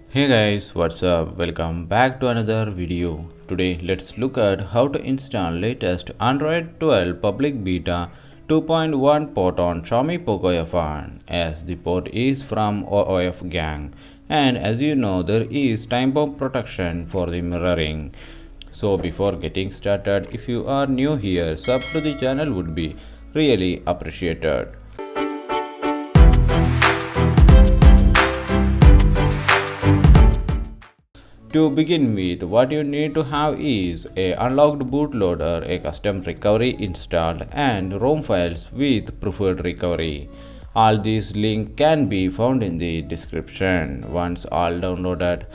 Hey guys, what's up? Welcome back to another video. Today let's look at how to install latest Android 12 public beta 2.1 port on Xiaomi PocoF1 as the port is from OOF gang, and as you know there is time bomb protection for the mirroring. So before getting started, if you are new here, sub to the channel would be really appreciated. To begin with, what you need to have is a unlocked bootloader, a custom recovery installed, and ROM files with preferred recovery. All these links can be found in the description. Once all downloaded,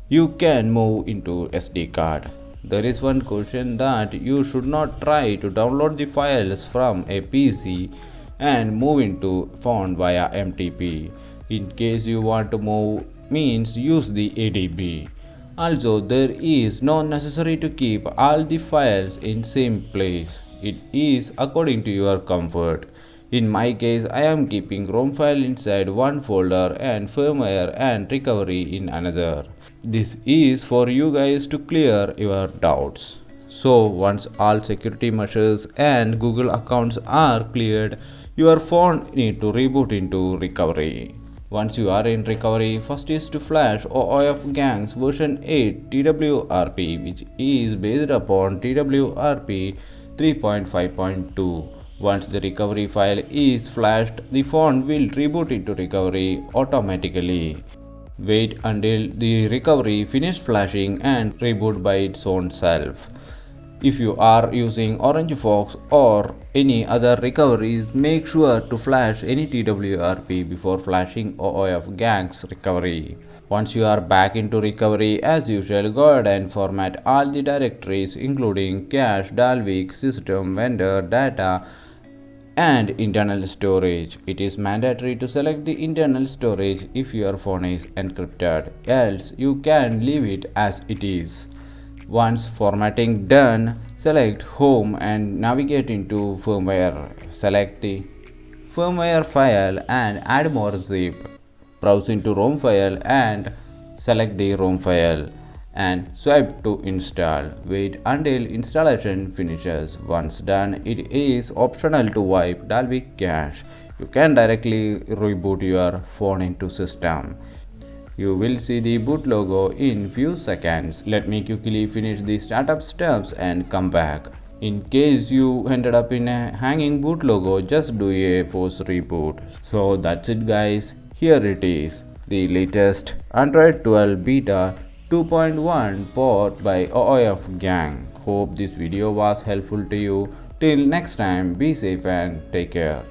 you can move into SD card. There is one question that you should not try to download the files from a PC and move into phone via MTP. In case you want to move means use the ADB. Also, there is no necessary to keep all the files in same place. It is according to your comfort. In my case, I am keeping ROM file inside one folder and firmware and recovery in another. This is for you guys to clear your doubts. So once all security measures and Google accounts are cleared, your phone need to reboot into recovery. Once you are in recovery, first is to flash OOF Gang's version 8 TWRP, which is based upon TWRP 3.5.2. Once the recovery file is flashed, the phone will reboot into recovery automatically. Wait until the recovery finishes flashing and reboot by its own self. If you are using Orange Fox or any other recoveries, make sure to flash any TWRP before flashing OOF Gang's recovery. Once you are back into recovery, as usual, go ahead and format all the directories including cache, Dalvik, system, vendor, data, and internal storage. It is mandatory to select the internal storage if your phone is encrypted, else you can leave it as it is. Once formatting done, select Home and navigate into Firmware. Select the firmware file and add more zip. Browse into ROM file and select the ROM file and swipe to install. Wait until installation finishes. Once done, it is optional to wipe Dalvik cache. You can directly reboot your phone into system. You will see the boot logo in few seconds. Let me quickly finish the startup steps and come back. In case you ended up in a hanging boot logo, just do a force reboot. So that's it guys. Here it is. The latest Android 12 beta 2.1 port by OOF gang. Hope this video was helpful to you. Till next time, be safe and take care.